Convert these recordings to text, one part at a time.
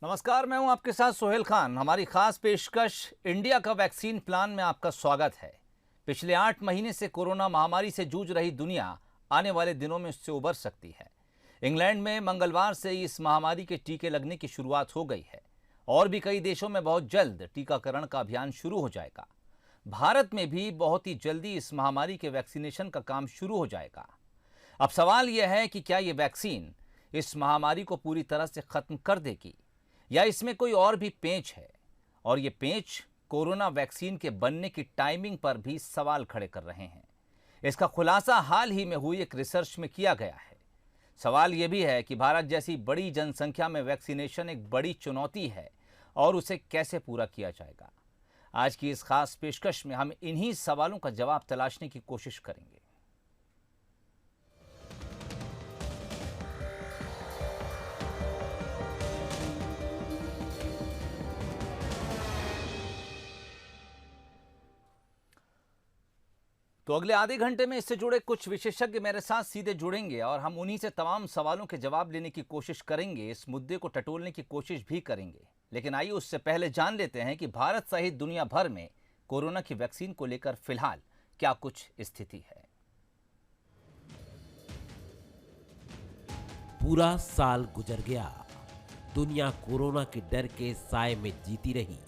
नमस्कार, मैं हूं आपके साथ सोहेल खान। हमारी खास पेशकश इंडिया का वैक्सीन प्लान में आपका स्वागत है। पिछले 8 महीने से कोरोना महामारी से जूझ रही दुनिया आने वाले दिनों में उससे उबर सकती है। इंग्लैंड में मंगलवार से इस महामारी के टीके लगने की शुरुआत हो गई है और भी कई देशों में बहुत जल्द टीकाकरण का अभियान शुरू हो जाएगा। भारत में भी बहुत ही जल्दी इस महामारी के वैक्सीनेशन का काम शुरू हो जाएगा। अब सवाल यह है कि क्या ये वैक्सीन इस महामारी को पूरी तरह से खत्म कर देगी या इसमें कोई और भी पेंच है, और ये पेंच कोरोना वैक्सीन के बनने की टाइमिंग पर भी सवाल खड़े कर रहे हैं। इसका खुलासा हाल ही में हुई एक रिसर्च में किया गया है। सवाल यह भी है कि भारत जैसी बड़ी जनसंख्या में वैक्सीनेशन एक बड़ी चुनौती है और उसे कैसे पूरा किया जाएगा। आज की इस खास पेशकश में हम इन्हीं सवालों का जवाब तलाशने की कोशिश करेंगे। तो अगले आधे घंटे में इससे जुड़े कुछ विशेषज्ञ मेरे साथ सीधे जुड़ेंगे और हम उन्हीं से तमाम सवालों के जवाब लेने की कोशिश करेंगे, इस मुद्दे को टटोलने की कोशिश भी करेंगे। लेकिन आइए उससे पहले जान लेते हैं कि भारत सहित दुनिया भर में कोरोना की वैक्सीन को लेकर फिलहाल क्या कुछ स्थिति है। पूरा साल गुजर गया, दुनिया कोरोना के डर के साए में जीती रही।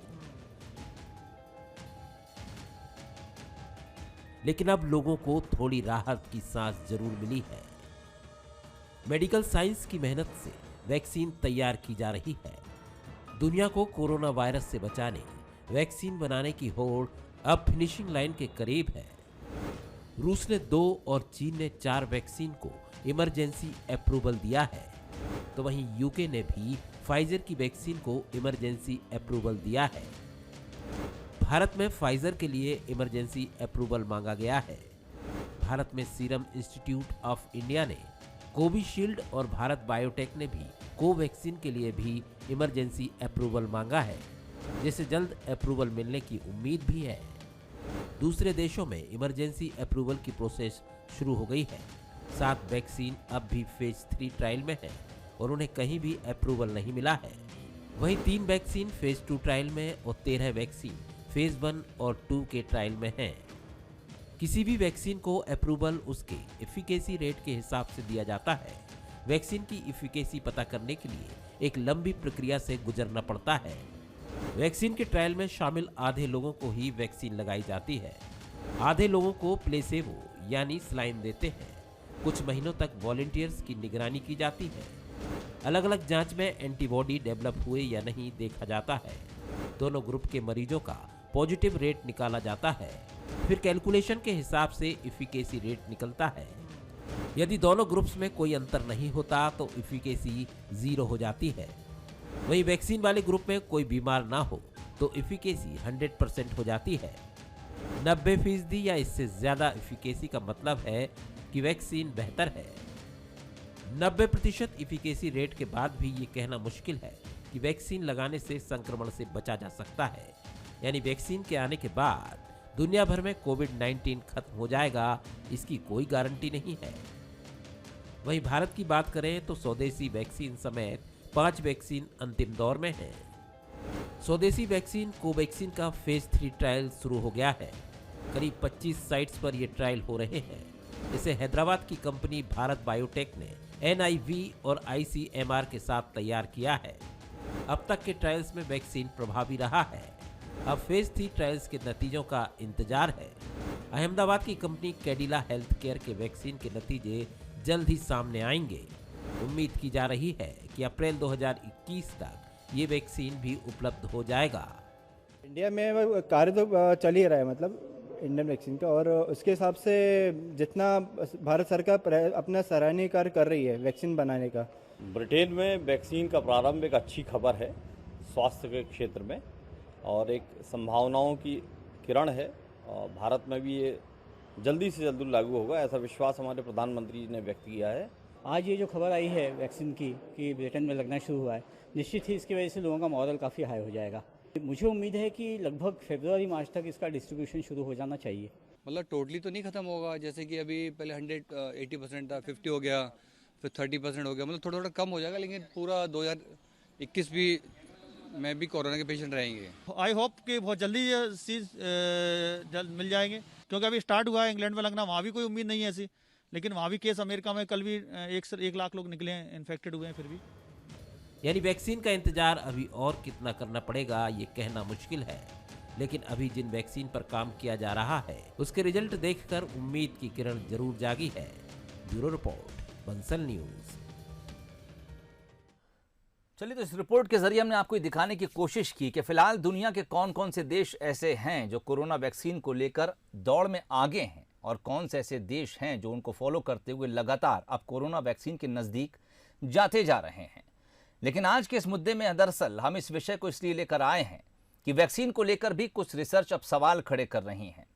लेकिन अब लोगों को थोड़ी राहत की सांस जरूर मिली है। मेडिकल साइंस की मेहनत से वैक्सीन तैयार की जा रही है। दुनिया को कोरोना वायरस से बचाने वैक्सीन बनाने की होड़ अब फिनिशिंग लाइन के करीब है। रूस ने 2 और चीन ने 4 वैक्सीन को इमरजेंसी अप्रूवल दिया है, तो वहीं यूके ने भी फाइजर की वैक्सीन को इमरजेंसी अप्रूवल दिया है। भारत में फाइजर के लिए इमरजेंसी अप्रूवल मांगा गया है। भारत में सीरम इंस्टीट्यूट ऑफ इंडिया ने कोविशील्ड और भारत बायोटेक ने भी कोवैक्सीन के लिए भी इमरजेंसी अप्रूवल मांगा है, जिसे जल्द अप्रूवल मिलने की उम्मीद भी है। दूसरे देशों में इमरजेंसी अप्रूवल की प्रोसेस शुरू हो गई है। 7 वैक्सीन अब भी फेज 3 ट्रायल में है और उन्हें कहीं भी अप्रूवल नहीं मिला है। वहीं 3 वैक्सीन फेज 2 ट्रायल में और 13 वैक्सीन फेज 1 और 2 के ट्रायल में हैं। किसी भी वैक्सीन को अप्रूवल उसके एफिकेसी रेट के हिसाब से दिया जाता है। वैक्सीन की एफिकेसी पता करने के लिए एक लंबी प्रक्रिया से गुजरना पड़ता है। वैक्सीन के ट्रायल में शामिल आधे लोगों को ही वैक्सीन लगाई जाती है, आधे लोगों को प्लेसेबो यानी सलाइन देते हैं। कुछ महीनों तक वॉलंटियर्स की निगरानी की जाती है। अलग अलग जांच में एंटीबॉडी डेवलप हुए या नहीं देखा जाता है। दोनों ग्रुप के मरीजों का पॉजिटिव रेट निकाला जाता है, फिर कैलकुलेशन के हिसाब से इफिकेसी रेट निकलता है। यदि दोनों ग्रुप्स में कोई अंतर नहीं होता तो इफिकेसी 0 हो जाती है। वहीं वैक्सीन वाले ग्रुप में कोई बीमार ना हो तो इफिकेसी 100% हो जाती है। 90% या इससे ज्यादा इफिकेसी का मतलब है कि वैक्सीन बेहतर है। 90% इफिकेसी रेट के बाद भी ये कहना मुश्किल है कि वैक्सीन लगाने से संक्रमण से बचा जा सकता है। यानी वैक्सीन के आने के बाद दुनिया भर में कोविड-19 खत्म हो जाएगा, इसकी कोई गारंटी नहीं है। वहीं भारत की बात करें तो स्वदेशी वैक्सीन समेत 5 वैक्सीन अंतिम दौर में हैं। स्वदेशी वैक्सीन कोवैक्सीन का फेज 3 ट्रायल शुरू हो गया है। करीब 25 साइट्स पर यह ट्रायल हो रहे हैं। इसे हैदराबाद की कंपनी भारत बायोटेक ने NIV और ICMR के साथ तैयार किया है। अब तक के ट्रायल्स में वैक्सीन प्रभावी रहा है। अब फेज 3 ट्रायल्स के नतीजों का इंतजार है। अहमदाबाद की कंपनी कैडिला हेल्थ केयर के वैक्सीन के नतीजे जल्द ही सामने आएंगे। उम्मीद की जा रही है कि अप्रैल 2021 तक ये वैक्सीन भी उपलब्ध हो जाएगा। इंडिया में कार्य तो चल ही रहा है, मतलब इंडियन वैक्सीन का, और उसके हिसाब से जितना भारत सरकार अपना सराहनीय कार्य कर रही है वैक्सीन बनाने का। ब्रिटेन में वैक्सीन का प्रारंभ एक अच्छी खबर है स्वास्थ्य के क्षेत्र में, और एक संभावनाओं की किरण है। और भारत में भी ये जल्दी से जल्दी लागू होगा, ऐसा विश्वास हमारे प्रधानमंत्री ने व्यक्त किया है। आज ये जो खबर आई है वैक्सीन की कि ब्रिटेन में लगना शुरू हुआ है, निश्चित ही इसकी वजह से लोगों का मॉरल काफ़ी हाई हो जाएगा। मुझे उम्मीद है कि लगभग फरवरी मार्च तक इसका डिस्ट्रीब्यूशन शुरू हो जाना चाहिए। मतलब टोटली तो नहीं खत्म होगा, जैसे कि अभी पहले 180% था, 50 हो गया, फिर 30% हो गया, मतलब थोड़ा थोड़ा कम हो जाएगा, लेकिन पूरा 2021 भी में भी कोरोना के पेशेंट रहेंगे। आई होप कि बहुत जल्दी ये चीज़ जल्द मिल जाएंगे, क्योंकि अभी स्टार्ट हुआ है इंग्लैंड में लगना, वहाँ भी कोई उम्मीद नहीं है ऐसी, लेकिन वहाँ भी केस अमेरिका में कल भी 1 लाख लोग निकले हैं, इन्फेक्टेड हुए हैं फिर भी। यानी वैक्सीन का इंतजार अभी और कितना करना पड़ेगा ये कहना मुश्किल है, लेकिन अभी जिन वैक्सीन पर काम किया जा रहा है उसके रिजल्ट देखकर उम्मीद की किरण जरूर जागी है। Bureau report, Bansal news. चलिए, तो इस रिपोर्ट के जरिए हमने आपको ये दिखाने की कोशिश की कि फिलहाल दुनिया के कौन कौन से देश ऐसे हैं जो कोरोना वैक्सीन को लेकर दौड़ में आगे हैं और कौन से ऐसे देश हैं जो उनको फॉलो करते हुए लगातार अब कोरोना वैक्सीन के नज़दीक जाते जा रहे हैं। लेकिन आज के इस मुद्दे में दरअसल हम इस विषय को इसलिए लेकर आए हैं कि वैक्सीन को लेकर भी कुछ रिसर्च अब सवाल खड़े कर रही हैं।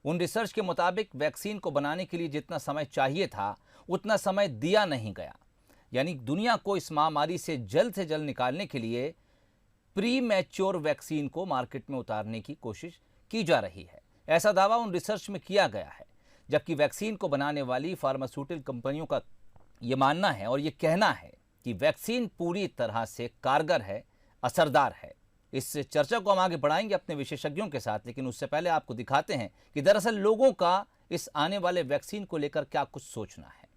उन रिसर्च के मुताबिक वैक्सीन को बनाने के लिए जितना समय चाहिए था उतना समय दिया नहीं गया, यानी दुनिया को इस महामारी से जल्द निकालने के लिए प्री मैच्योर वैक्सीन को मार्केट में उतारने की कोशिश की जा रही है। ऐसा दावा उन रिसर्च में किया गया है, जबकि वैक्सीन को बनाने वाली फार्मास्यूटिकल कंपनियों का ये मानना है और ये कहना है कि वैक्सीन पूरी तरह से कारगर है, असरदार है। इस चर्चा को हम आगे बढ़ाएंगे अपने विशेषज्ञों के साथ, लेकिन उससे पहले आपको दिखाते हैं कि दरअसल लोगों का इस आने वाले वैक्सीन को लेकर क्या कुछ सोचना है।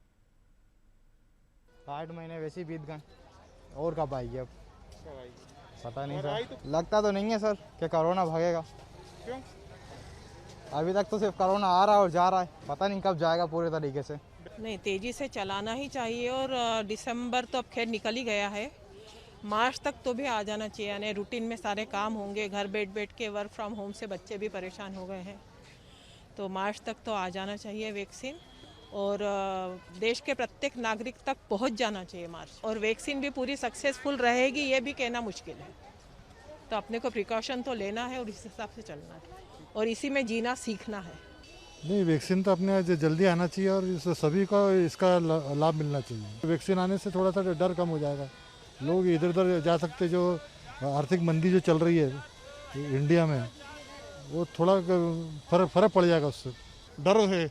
8 महीने वैसे ही बीत गए, और कब आएगी अब पता नहीं सर। लगता तो नहीं है सर कि कोरोना भागेगा। क्यों? अभी तक तो सिर्फ कोरोना आ रहा है और जा रहा है, पता नहीं कब जाएगा पूरे तरीके से। नहीं, तेज़ी से चलाना ही चाहिए, और दिसंबर तो अब खैर निकल ही गया है, मार्च तक तो भी आ जाना चाहिए। यानी रूटीन में सारे काम होंगे, घर बैठ के वर्क फ्रॉम होम से बच्चे भी परेशान हो गए हैं, तो मार्च तक तो आ जाना चाहिए वैक्सीन, और देश के प्रत्येक नागरिक तक पहुंच जाना चाहिए मार्च। और वैक्सीन भी पूरी सक्सेसफुल रहेगी ये भी कहना मुश्किल है, तो अपने को प्रिकॉशन तो लेना है और इस हिसाब से चलना है और इसी में जीना सीखना है। नहीं, वैक्सीन तो अपने जल्दी आना चाहिए और सभी को इसका लाभ मिलना चाहिए। वैक्सीन आने से थोड़ा सा डर कम हो जाएगा, लोग इधर उधर जा सकते। जो आर्थिक मंदी जो चल रही है इंडिया में, वो थोड़ा फर्क पड़ जाएगा उससे। डर है,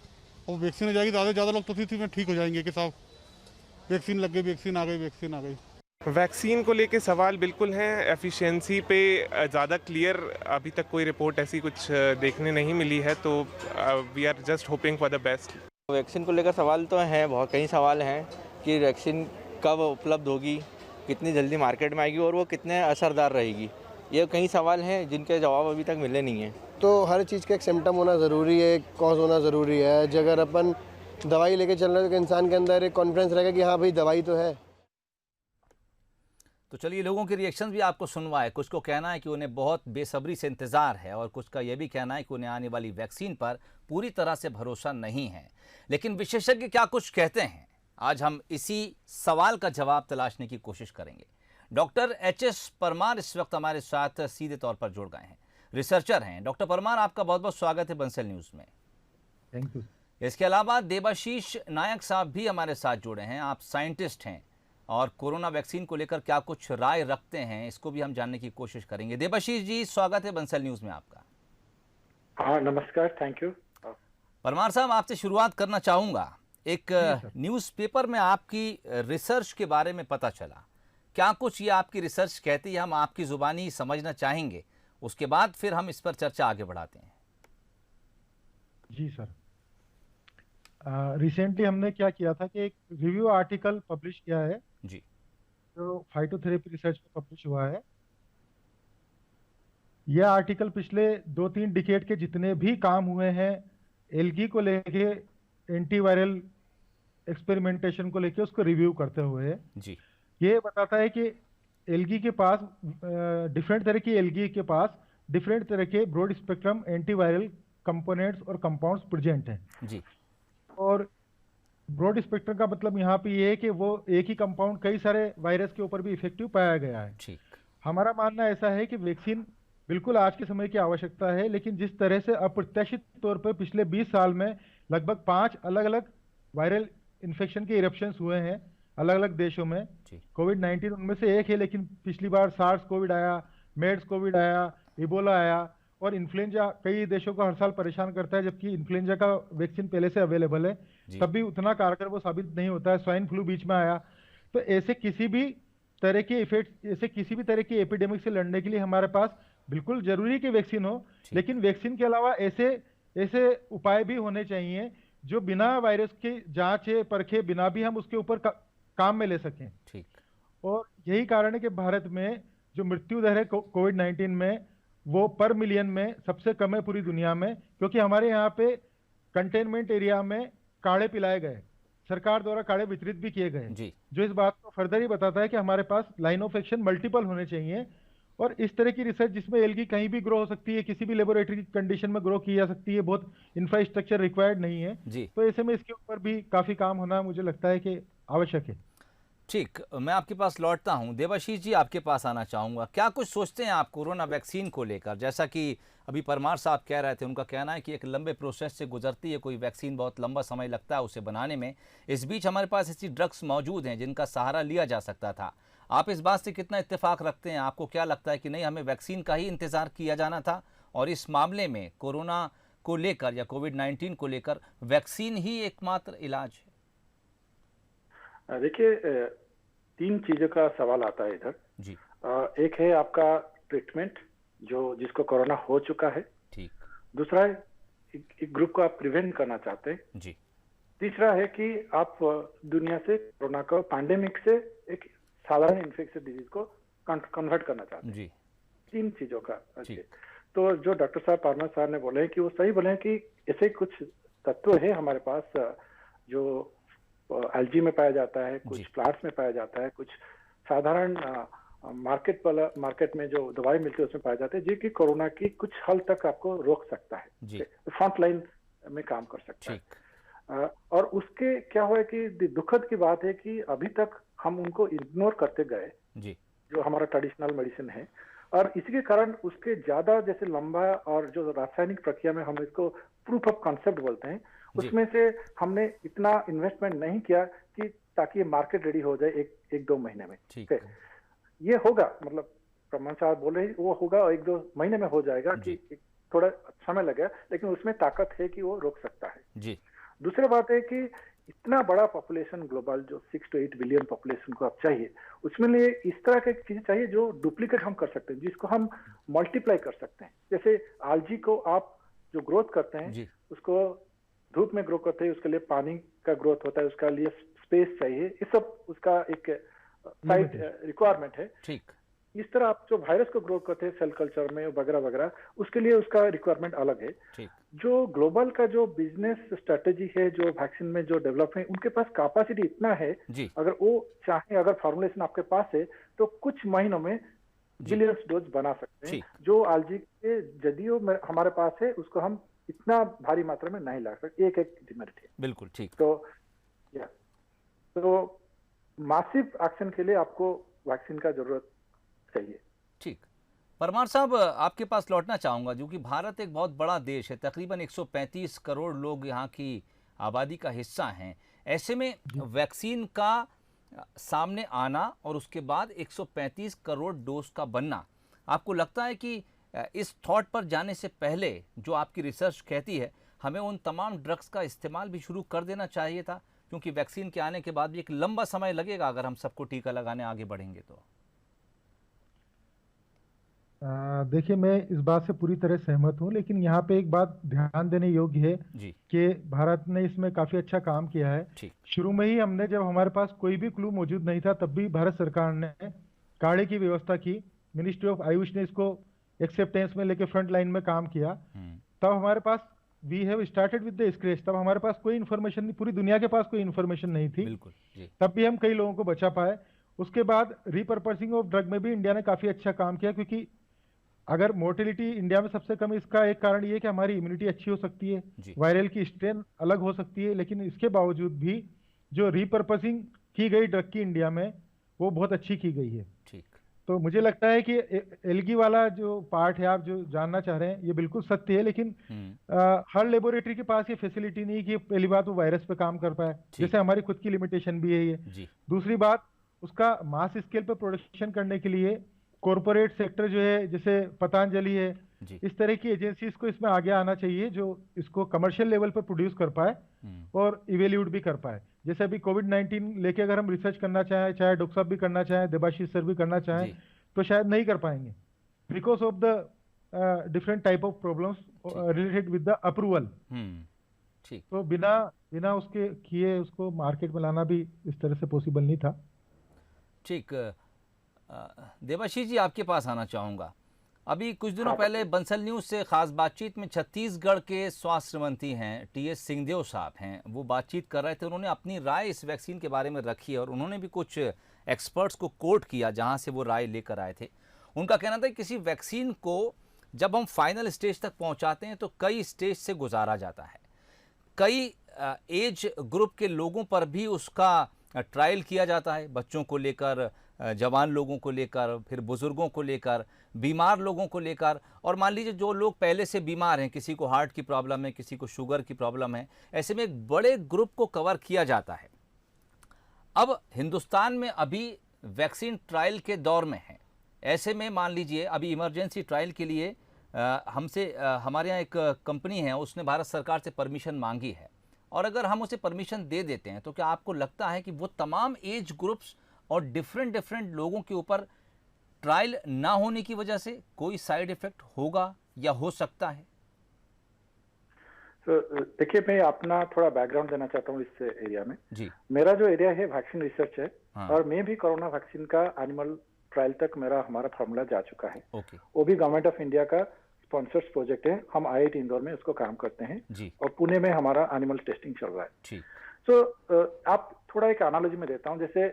और वैक्सीन हो जाएगी ज़्यादा लोग तो स्थिति में ठीक हो जाएंगे कि साहब वैक्सीन लग गई, वैक्सीन आ गई। वैक्सीन को लेके सवाल बिल्कुल हैं। एफिशिएंसी पे ज़्यादा क्लियर अभी तक कोई रिपोर्ट ऐसी कुछ देखने नहीं मिली है, तो we are just hoping for the best. Vaccine को लेकर सवाल तो हैं, बहुत कई सवाल हैं कि वैक्सीन कब उपलब्ध होगी, कितनी जल्दी मार्केट में आएगी और वो कितने असरदार रहेगी। ये कई सवाल हैं जिनके जवाब अभी तक मिले नहीं हैं। तो हर चीज़ का एक सिम्टम होना ज़रूरी है, एक कॉज होना ज़रूरी है। अगर अपन दवाई लेके चल रहे हैं तो इंसान के अंदर एक कॉन्फिडेंस रहेगा कि हाँ भाई दवाई तो है। तो चलिए, लोगों के रिएक्शन भी आपको सुनवाए। कुछ को कहना है कि उन्हें बहुत बेसब्री से इंतज़ार है और कुछ का यह भी कहना है कि उन्हें आने वाली वैक्सीन पर पूरी तरह से भरोसा नहीं है। लेकिन विशेषज्ञ क्या कुछ कहते हैं, आज हम इसी सवाल का जवाब तलाशने की कोशिश करेंगे। डॉक्टर HS परमार इस वक्त हमारे साथ सीधे तौर पर जुड़ गए हैं, रिसर्चर हैं। डॉक्टर परमार, आपका बहुत बहुत स्वागत है बंसल न्यूज़ में। Thank you. इसके अलावा देबाशीष नायक साहब भी हमारे साथ जुड़े हैं। आप साइंटिस्ट हैं और कोरोना वैक्सीन को लेकर क्या कुछ राय रखते हैं, इसको भी हम जानने की कोशिश करेंगे। देबाशीष जी, स्वागत है बंसल न्यूज़ में आपका। हाँ, नमस्कार, थैंक यू। परमार साहब, आपसे शुरुआत करना चाहूँगा। एक न्यूज़पेपर में आपकी रिसर्च के बारे में पता चला, क्या कुछ ये आपकी रिसर्च कहती है, हम आपकी ज़ुबानी समझना चाहेंगे, उसके बाद फिर हम इस पर चर्चा आगे बढ़ाते हैं। जी सर, रिसेंटली हमने क्या किया था कि एक रिव्यू आर्टिकल पब्लिश किया है जी, जो फाइटोथेरेपी रिसर्च में पब्लिश हुआ है। यह आर्टिकल पिछले 2-3 डिकेड के जितने भी काम हुए हैं एलगी को लेके, एंटीवायरल एक्सपेरिमेंटेशन को लेके, उसको रिव्यू करते हुए जी, ये बताता है कि एलगी के पास डिफरेंट तरह की एलगी के पास डिफरेंट तरह के ब्रॉड स्पेक्ट्रम एंटीवायरल कंपोनेंट्स और कंपाउंड्स प्रेजेंट हैं जी। और ब्रॉड स्पेक्ट्रम का मतलब यहाँ पे ये है कि वो एक ही कंपाउंड कई सारे वायरस के ऊपर भी इफेक्टिव पाया गया है। ठीक, हमारा मानना ऐसा है कि वैक्सीन बिल्कुल आज के समय की आवश्यकता है, लेकिन जिस तरह से अप्रत्याशित तौर पर पिछले 20 साल में लगभग 5 अलग अलग वायरल इन्फेक्शन के इरप्शंस हुए हैं अलग अलग देशों में, कोविड-19 उनमें से एक है, लेकिन पिछली बार सार्स कोविड आया, मेड्स कोविड आया, इबोला आया, और इन्फ्लुएंजा कई देशों को हर साल परेशान करता है, जबकि इन्फ्लुएंजा का वैक्सीन पहले से अवेलेबल है, तब भी उतना कारगर वो साबित नहीं होता है। स्वाइन फ्लू बीच में आया। तो ऐसे किसी भी तरह के इफेक्ट, ऐसे किसी भी तरह की एपिडेमिक से लड़ने के लिए हमारे पास बिल्कुल जरूरी है कि वैक्सीन हो, लेकिन वैक्सीन के अलावा ऐसे ऐसे उपाय भी होने चाहिए जो बिना वायरस के जांचे परखे बिना भी हम उसके ऊपर काम में ले सकें। ठीक। और यही कारण है कि भारत में जो मृत्यु दर है कोविड-19 में, वो पर मिलियन में सबसे कम है पूरी दुनिया में, क्योंकि हमारे यहाँ पे कंटेनमेंट एरिया में काढ़े पिलाए गए, सरकार द्वारा काढ़े वितरित भी किए गए, जो इस बात को फर्दर ही बताता है कि हमारे पास लाइन ऑफ एक्शन मल्टीपल होने चाहिए। और इस तरह की रिसर्च जिसमें एलगी कहीं भी ग्रो हो सकती है, किसी भी लेबोरेटरी की कंडीशन में ग्रो की जा सकती है, बहुत इंफ्रास्ट्रक्चर रिक्वायर्ड नहीं है, तो ऐसे में इसके ऊपर भी काफी काम होना मुझे लगता है कि आवश्यक है। ठीक, मैं आपके पास लौटता हूं। देवाशीष जी, आपके पास आना चाहूँगा। क्या कुछ सोचते हैं आप कोरोना वैक्सीन को लेकर? जैसा कि अभी परमार साहब कह रहे थे, उनका कहना है कि एक लंबे प्रोसेस से गुजरती है कोई वैक्सीन, बहुत लंबा समय लगता है उसे बनाने में। इस बीच हमारे पास ऐसी ड्रग्स मौजूद हैं जिनका सहारा लिया जा सकता था। आप इस बात से कितना इत्तेफाक रखते हैं? आपको क्या लगता है कि नहीं, हमें वैक्सीन का ही इंतज़ार किया जाना था और इस मामले में कोरोना को लेकर या कोविड-19 को लेकर वैक्सीन ही एकमात्र इलाज है? देखिए, 3 चीजों का सवाल आता है इधर जी। एक है आपका ट्रीटमेंट, जो जिसको कोरोना हो चुका है। ठीक। दूसरा है एक ग्रुप को आप प्रिवेंट करना चाहते हैं जी। तीसरा है कि आप दुनिया से कोरोना को पैंडेमिक से एक साधारण इन्फेक्शियस डिजीज को कन्वर्ट करना चाहते हैं। जी। 3 चीजों का। तो जो डॉक्टर साहब पारमर साहब ने बोले हैं कि वो सही बोले हैं कि ऐसे कुछ तत्व है हमारे पास जो एल्गी में पाया जाता है, कुछ प्लांट्स में पाया जाता है, कुछ साधारण मार्केट में जो दवाई मिलती है उसमें पाया जाता है, जो कि कोरोना की कुछ हद तक आपको रोक सकता है, फ्रंट लाइन में काम कर सकता है। और उसके क्या हुआ है कि दुखद की बात है कि अभी तक हम उनको इग्नोर करते गए, जो हमारा ट्रेडिशनल मेडिसिन है, और इसी के कारण उसके ज्यादा जैसे लंबा और जो रासायनिक प्रक्रिया में हम इसको प्रूफ ऑफ कॉन्सेप्ट बोलते हैं, उसमें से हमने इतना इन्वेस्टमेंट नहीं किया कि ताकि ये मार्केट रेडी हो जाए एक 2 महीने में। ये होगा, मतलब प्रमाण साहब बोल रहे हैं वो होगा 1-2 महीने में हो जाएगा, कि थोड़ा समय लगेगा, लेकिन उसमें ताकत है कि वो रोक सकता है। जी। दूसरी बात है कि इतना बड़ा पॉपुलेशन ग्लोबल जो 6 to 8 बिलियन पॉपुलेशन को आप चाहिए, उसमें लिए इस तरह की चीजें चाहिए जो डुप्लीकेट हम कर सकते हैं, जिसको हम मल्टीप्लाई कर सकते हैं। जैसे आलजी को आप जो ग्रोथ करते हैं उसको धूप में ग्रो करते हैं, उसके लिए पानी का ग्रोथ होता है, उसका लिए स्पेस चाहिए, ये सब उसका एक साइड रिक्वायरमेंट है। ठीक। इस तरह आप जो वायरस को ग्रो करते हैं सेल कल्चर में वगैरह वगैरह, उसके लिए उसका रिक्वायरमेंट अलग है। ठीक। जो ग्लोबल का जो बिजनेस स्ट्रेटेजी है, जो वैक्सीन में जो डेवलप है, उनके पास कैपेसिटी इतना है, अगर वो चाहे, अगर फॉर्मुलेशन आपके पास है, तो कुछ महीनों में बिलियंस डोज बना सकते हैं। जो आलजी के जदियो हमारे पास है, उसको हम इतना भारी मात्रा में नहीं ला सकते, एक डिमेरिट है। बिल्कुल ठीक। तो मासिव एक्शन के लिए आपको वैक्सीन का जरूरत चाहिए। ठीक। परमार साहब, आपके पास लौटना चाहूँगा, जो कि भारत एक बहुत बड़ा देश है, तकरीबन 135 करोड़ लोग यहाँ की आबादी का हिस्सा हैं। ऐसे में वैक्सीन का सामने आना और उसके बाद 135 करोड़ डोज का बनना, आपको लगता है कि इस थॉट पर जाने से पहले जो आपकी रिसर्च कहती है, हमें उन तमाम ड्रग्स का इस्तेमाल भी शुरू कर देना चाहिए था? क्योंकि वैक्सीन के आने के बाद भी एक लंबा समय लगेगा अगर हम सबको टीका लगाने आगे बढ़ेंगे तो। देखिए, मैं इस बात से पूरी तरह सहमत हूं, लेकिन यहाँ पे एक बात ध्यान देने योग्य है कि भारत ने इसमें काफी अच्छा काम किया है। शुरू में ही हमने, जब हमारे पास कोई भी क्लू मौजूद नहीं था, तब भी भारत सरकार ने काढ़े की व्यवस्था की। मिनिस्ट्री ऑफ आयुष ने इसको एक्सेप्टेंस में लेके फ्रंट लाइन में काम किया। तब हमारे पास we have started with the scratch, तब हमारे पास कोई इन्फॉर्मेशन नहीं, पूरी दुनिया के पास कोई इन्फॉर्मेशन नहीं थी, तब भी हम कई लोगों को बचा पाए। उसके बाद रिपर्पसिंग ऑफ ड्रग में भी इंडिया ने काफी अच्छा काम किया, क्योंकि अगर मोर्टेलिटी इंडिया में सबसे कम, इसका एक कारण ये है कि हमारी इम्यूनिटी अच्छी हो सकती है, वायरल की स्ट्रेन अलग हो सकती है, लेकिन इसके बावजूद भी जो रिपर्पसिंग की गई ड्रग की इंडिया में, वो बहुत अच्छी की गई है। ठीक। तो मुझे लगता है कि एलगी वाला जो पार्ट है, आप जो जानना चाह रहे हैं, ये बिल्कुल सत्य है, लेकिन हर लेबोरेटरी के पास ये फैसिलिटी नहीं कि पहली बात वो वायरस पे काम कर पाए, जैसे हमारी खुद की लिमिटेशन भी है ये। दूसरी बात, उसका मास स्केल पे प्रोडक्शन करने के लिए कॉर्पोरेट सेक्टर जो है, जैसे पतंजलि है, इस तरह की एजेंसीज को इसमें आगे आना चाहिए, जो इसको कमर्शियल लेवल पर प्रोड्यूस कर पाए और इवेल्यूट भी कर पाए। जैसे अभी कोविड-19 लेके अगर हम रिसर्च करना चाहें, चाहे डॉक्टर साहब भी करना चाहें, देबाशीष सर भी करना चाहें, तो शायद नहीं कर पाएंगे because of the different type of problems related with the approval. ठीक। तो बिना उसके किए उसको मार्केट में लाना भी इस तरह से पॉसिबल नहीं था। ठीक। देवाशीष जी, आपके पास आना चाहूँगा। अभी कुछ दिनों पहले बंसल न्यूज़ से ख़ास बातचीत में छत्तीसगढ़ के स्वास्थ्य मंत्री हैं टीएस सिंहदेव साहब हैं, वो बातचीत कर रहे थे। उन्होंने अपनी राय इस वैक्सीन के बारे में रखी और उन्होंने भी कुछ एक्सपर्ट्स को कोट किया जहां से वो राय लेकर आए थे। उनका कहना था कि किसी वैक्सीन को जब हम फाइनल स्टेज तक पहुंचाते हैं तो कई स्टेज से गुजारा जाता है, कई एज ग्रुप के लोगों पर भी उसका ट्रायल किया जाता है, बच्चों को लेकर, जवान लोगों को लेकर, फिर बुज़ुर्गों को लेकर, बीमार लोगों को लेकर। और मान लीजिए जो लोग पहले से बीमार हैं, किसी को हार्ट की प्रॉब्लम है, किसी को शुगर की प्रॉब्लम है, ऐसे में एक बड़े ग्रुप को कवर किया जाता है। अब हिंदुस्तान में अभी वैक्सीन ट्रायल के दौर में है। ऐसे में मान लीजिए अभी इमरजेंसी ट्रायल के लिए हमारे यहाँ एक कंपनी है, उसने भारत सरकार से परमिशन मांगी है, और अगर हम उसे परमिशन दे देते हैं तो क्या आपको लगता है कि वो तमाम एज ग्रुप्स और डिफरेंट लोगों के ऊपर ट्रायल ना होने की वजह से कोई साइड इफेक्ट होगा या हो सकता है? तो देखिए, मैं अपना थोड़ा बैकग्राउंड देना चाहता हूँ इस एरिया में। जी। मेरा जो एरिया है वैक्सीन रिसर्च है। हाँ। और मैं भी कोरोना वैक्सीन का एनिमल ट्रायल तक हमारा फार्मूला जा चुका है। ओके। वो भी गवर्नमेंट ऑफ इंडिया का स्पॉन्सर्स प्रोजेक्ट है। हम IIT इंदौर में उसको काम करते हैं जी। और पुणे में हमारा एनिमल टेस्टिंग चल रहा है। ठीक। तो आप थोड़ा एक एनालॉजी में देता हूँ, जैसे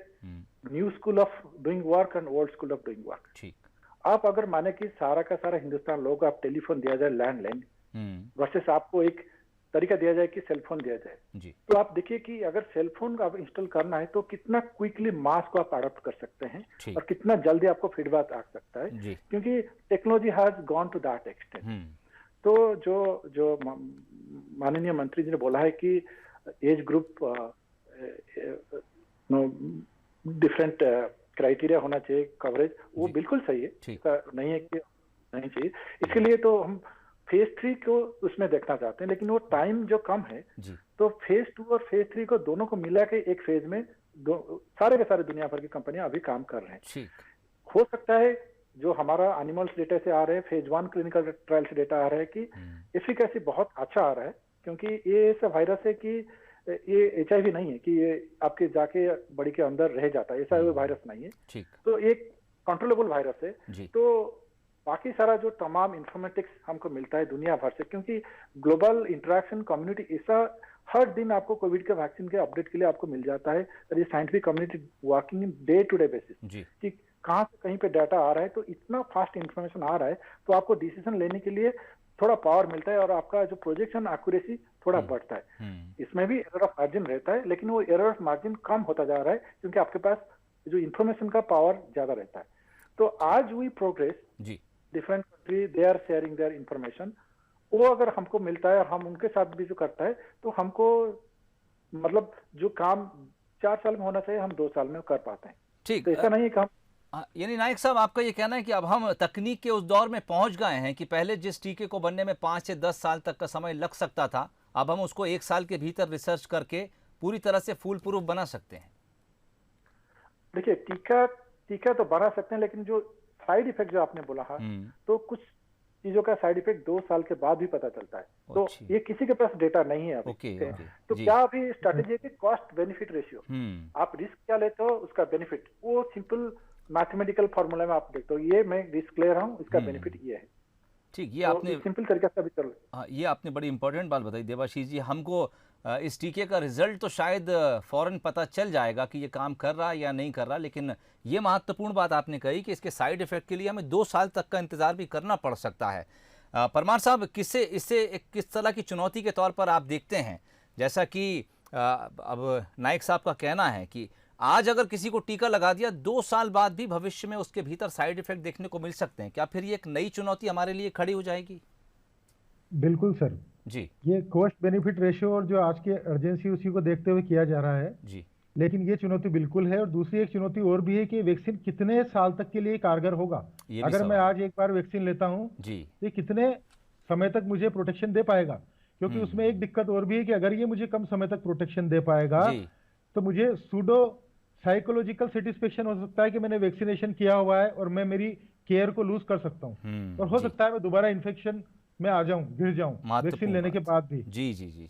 new school of doing work and old school of doing work. ठीक। आप अगर माने कि सारा का सारा हिंदुस्तान लोगों को आप टेलीफोन दिया जाए लैंडलाइन, वर्सेस आपको एक तरीका दिया जाए कि सेलफोन दिया जाए, जी। तो आप देखिए कि अगर सेलफोन का आप इंस्टॉल करना है तो कितना क्विकली मास को आप अडॉप्ट कर सकते हैं और कितना जल्दी आपको फीडबैक आ सकता है, क्योंकि technology has gone to that extent. तो जो माननीय मंत्री जी ने बोला है कि एज ग्रुप डिफरेंट क्राइटेरिया होना चाहिए कवरेज, वो बिल्कुल सही है, नहीं है कि नहीं चाहिए। इसके लिए तो हम फेज 3 को उसमें देखना चाहते हैं, लेकिन वो टाइम जो कम है, तो फेज 2 और फेज 3 को दोनों को मिला के एक फेज में सारे के सारे दुनिया भर की कंपनियां अभी काम कर रहे हैं। हो सकता है जो हमारा एनिमल्स डेटा से आ रहे हैं, फेज 1 क्लिनिकल ट्रायल से डेटा आ रहा है कि एफिकेसी बहुत अच्छा आ रहा है, क्योंकि ये ऐसा वायरस है कि ये HIV नहीं है कि ये आपके जाके बॉडी के अंदर रह जाता है, ऐसा वायरस नहीं है। तो एक कंट्रोलेबल वायरस है। तो बाकी सारा जो तमाम इंफॉर्मेटिक्स हमको मिलता है दुनिया भर से, क्योंकि ग्लोबल इंटरेक्शन कम्युनिटी ऐसा हर दिन आपको कोविड के वैक्सीन के अपडेट के लिए आपको मिल जाता है। Scientific community working in day to day basis कि कहाँ से कहीं पे डाटा आ रहा है, तो इतना फास्ट इंफॉर्मेशन आ रहा है, तो आपको डिसीजन लेने के लिए थोड़ा पावर मिलता है और आपका जो प्रोजेक्शन एक्यूरेसी थोड़ा बढ़ता है। इसमें भी एरर ऑफ मार्जिन रहता है, लेकिन वो एरर ऑफ मार्जिन कम होता जा रहा है क्योंकि आपके पास जो इंफॉर्मेशन का पावर ज्यादा रहता है। तो आज हुई progress, different country they are sharing their information, वो अगर हमको मिलता है और हम उनके साथ भी जो करता है, तो हमको मतलब जो काम 4 साल में होना चाहिए हम 2 साल में कर पाते हैं। ठीक। तो ऐसा नहीं है कि हम यानी नायक साहब, आपका ये कहना है कि अब हम तकनीक के उस दौर में पहुंच गए हैं कि पहले जिस टीके को बनने में 5 से 10 साल तक का समय लग सकता था, अब हम उसको 1 साल के भीतर रिसर्च करके पूरी तरह से फुल प्रूफ बना सकते हैं। देखिए, टीका तो बना सकते हैं, लेकिन जो साइड इफेक्ट जो आपने बोला है, तो कुछ चीजों का साइड इफेक्ट 2 साल के बाद भी पता चलता है। तो ये किसी के पास डेटा नहीं है अभी। तो क्या अभी स्ट्रैटेजी है कि कॉस्ट बेनिफिट रेशियो, आप रिस्क क्या लेते हो उसका बेनिफिट, वो सिंपल मैथमेटिकल फॉर्मूला में आप देखते हो, ये मैं रिस्क ले रहा हूँ, इसका बेनिफिट ये है। ठीक। ये आपने सिंपल तरीके से अभी चल रहा है। ये आपने बड़ी इंपॉर्टेंट बात बताई देवाशीष जी। हमको इस टीके का रिजल्ट तो शायद फौरन पता चल जाएगा कि ये काम कर रहा है या नहीं कर रहा, लेकिन ये महत्वपूर्ण बात आपने कही कि इसके साइड इफेक्ट के लिए हमें 2 साल तक का इंतजार भी करना पड़ सकता है। परमार साहब, इससे किस तरह की चुनौती के तौर पर आप देखते हैं? जैसा कि अब नाइक साहब का कहना है कि आज अगर किसी को टीका लगा दिया, 2 साल बाद भी भविष्य में उसके भीतर साइड इफेक्ट देखने को मिल सकते हैं, क्या फिर ये एक नई चुनौती हमारे लिए खड़ी हो जाएगी? बिल्कुल सर जी। ये कॉस्ट बेनिफिट रेशियो और जो आज की अर्जेंसी उसी को देखते हुए किया जा रहा है जी, लेकिन ये चुनौती बिल्कुल है। और दूसरी एक चुनौती और भी है कि वैक्सीन कितने साल तक के लिए कारगर होगा। अगर मैं आज एक बार वैक्सीन लेता हूँ, ये कितने समय तक मुझे प्रोटेक्शन दे पाएगा, क्योंकि उसमें एक दिक्कत और भी है कि अगर ये मुझे कम समय तक प्रोटेक्शन दे पाएगा तो मुझे सूडो साइकोलॉजिकल सेटिस्फेक्शन हो सकता है कि मैंने वैक्सीनेशन किया हुआ है और मैं मेरी केयर को लूज कर सकता हूँ, और हो सकता है मैं दोबारा इन्फेक्शन में आ जाऊं, गिर जाऊं वैक्सीन लेने के बाद भी। जी जी जी,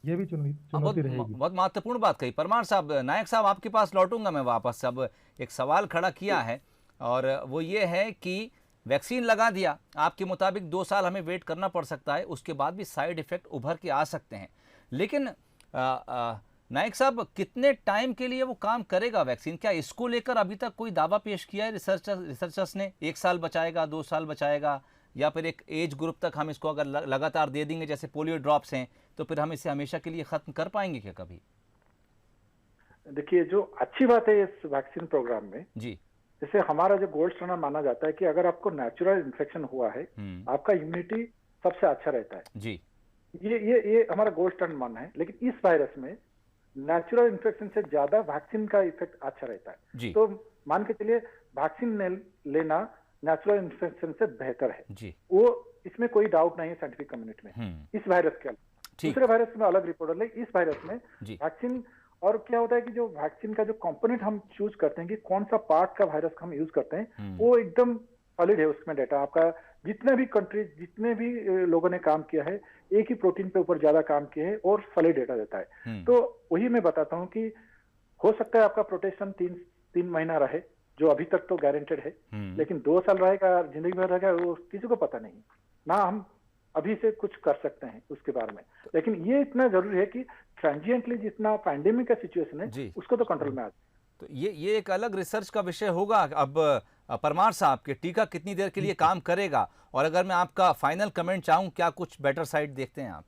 ये भी चुनौती रहेगी। बहुत महत्वपूर्ण बात कही। परमार साहब, नायक साहब आपके पास लौटूंगा मैं वापस। अब एक सवाल खड़ा किया है और वो ये है कि वैक्सीन लगा दिया, आपके मुताबिक 2 साल हमें वेट करना पड़ सकता है, उसके बाद भी साइड इफेक्ट उभर के आ सकते हैं, लेकिन नायक साहब कितने टाइम के लिए वो काम करेगा वैक्सीन? क्या इसको लेकर अभी तक कोई दावा पेश किया है रिसर्चर्स ने? 1 साल बचाएगा, 2 साल बचाएगा, या फिर एक एज ग्रुप तक हम इसको अगर लगातार दे देंगे जैसे पोलियो ड्रॉप्स हैं तो फिर हम इसे हमेशा के लिए खत्म कर पाएंगे क्या कभी? देखिए, जो अच्छी बात है इस वैक्सीन प्रोग्राम में जी, जैसे हमारा जो गोल्ड स्टैंडर्ड माना जाता है कि अगर आपको नेचुरल इन्फेक्शन हुआ है, आपका इम्यूनिटी सबसे अच्छा रहता है जी, ये हमारा गोल्ड स्टैंडर्ड मानना है। लेकिन इस वायरस में नेचुरल इन्फेक्शन से ज्यादा वैक्सीन का इफेक्ट अच्छा रहता है। तो मान के चलिए वैक्सीन लेना नेचुरल इन्फेक्शन से बेहतर है जी। वो इसमें कोई डाउट नहीं है साइंटिफिक कम्युनिटी में। इस वायरस के दूसरे वायरस में अलग रिपोर्ट है, इस वायरस में वैक्सीन और क्या होता है कि जो वैक्सीन का जो कंपोनेंट हम चूज करते हैं कि कौन सा पार्ट का वायरस हम यूज करते हैं, वो एकदम सॉलिड है। उसमें डेटा आपका जितने भी कंट्रीज, जितने भी लोगों ने काम किया है, एक ही प्रोटीन पे ऊपर ज्यादा काम किया है और सॉलिड डेटा देता है। तो वही मैं बताता हूँ कि हो सकता है आपका प्रोटेक्शन 3 महीना रहे, जो अभी तक तो गारंटेड है, लेकिन 2 साल रहेगा, जिंदगी भर रहेगा, वो किसी को पता नहीं ना। हम अभी से कुछ कर सकते हैं उसके बारे में, लेकिन ये इतना जरूरी है कि ट्रांजिएंटली जितना पैंडेमिक का सिचुएशन है उसको तो कंट्रोल में आ जाए। तो ये एक अलग रिसर्च का विषय होगा। अब परमार साहब के टीका कितनी देर के लिए काम करेगा, और अगर मैं आपका फाइनल कमेंट चाहूं, क्या कुछ बेटर साइड देखते हैं आप?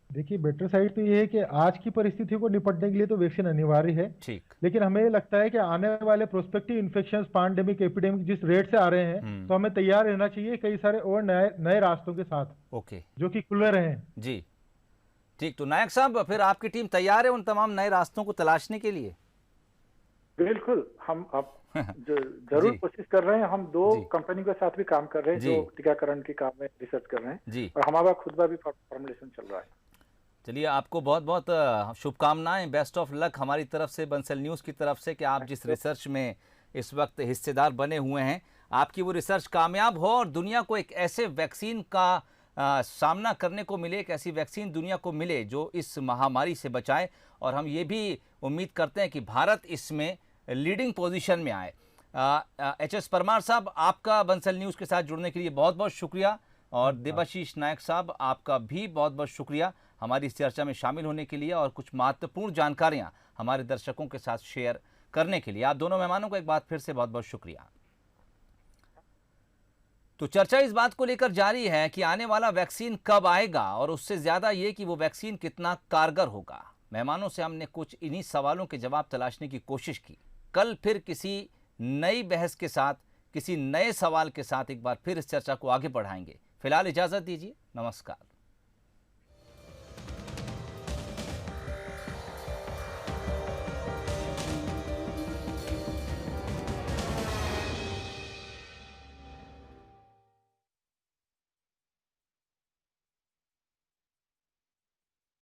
देखिए, बेटर साइड तो ये है कि आज की परिस्थितियों को निपटने के लिए तो वैक्सीन अनिवार्य है, ठीक, लेकिन हमें लगता है कि आने वाले प्रोस्पेक्टिव इन्फेक्शंस, पैंडेमिक, एपिडेमिक जिस रेट से आ रहे हैं, तो हमें तैयार रहना चाहिए कई सारे और नए रास्तों के साथ, ओके, जो कि खुले रहे। जी ठीक। तो नायक साहब, फिर आपकी टीम तैयार है उन तमाम नए रास्तों को तलाशने के लिए? बिल्कुल, हम अब जरूर कोशिश कर रहे हैं। हम 2 कंपनी के साथ भी काम कर रहे हैं जो टीकाकरण के काम में रिसर्च कर रहे हैं, और हमारा खुद का भी फॉर्मुलेशन चल रहा है। चलिए, आपको बहुत बहुत शुभकामनाएं, बेस्ट ऑफ लक हमारी तरफ से, बंसल न्यूज़ की तरफ से, कि आप जिस रिसर्च में इस वक्त हिस्सेदार बने हुए हैं, आपकी वो रिसर्च कामयाब हो और दुनिया को एक ऐसे वैक्सीन का सामना करने को मिले, एक ऐसी वैक्सीन दुनिया को मिले जो इस महामारी से बचाए। और हम ये भी उम्मीद करते हैं कि भारत इसमें लीडिंग पोजीशन में आए। HS परमार साहब, आपका बंसल न्यूज़ के साथ जुड़ने के लिए बहुत बहुत शुक्रिया, और देबाशीष नायक साहब, आपका भी बहुत बहुत शुक्रिया हमारी इस चर्चा में शामिल होने के लिए और कुछ महत्वपूर्ण जानकारियाँ हमारे दर्शकों के साथ शेयर करने के लिए। आप दोनों मेहमानों को एक बार फिर से बहुत बहुत शुक्रिया। तो चर्चा इस बात को लेकर जारी है कि आने वाला वैक्सीन कब आएगा, और उससे ज़्यादा ये कि वो वैक्सीन कितना कारगर होगा। मेहमानों से हमने कुछ इन्हीं सवालों के जवाब तलाशने की कोशिश की। कल फिर किसी नई बहस के साथ, किसी नए सवाल के साथ एक बार फिर इस चर्चा को आगे बढ़ाएंगे। फिलहाल इजाज़त दीजिए, नमस्कार।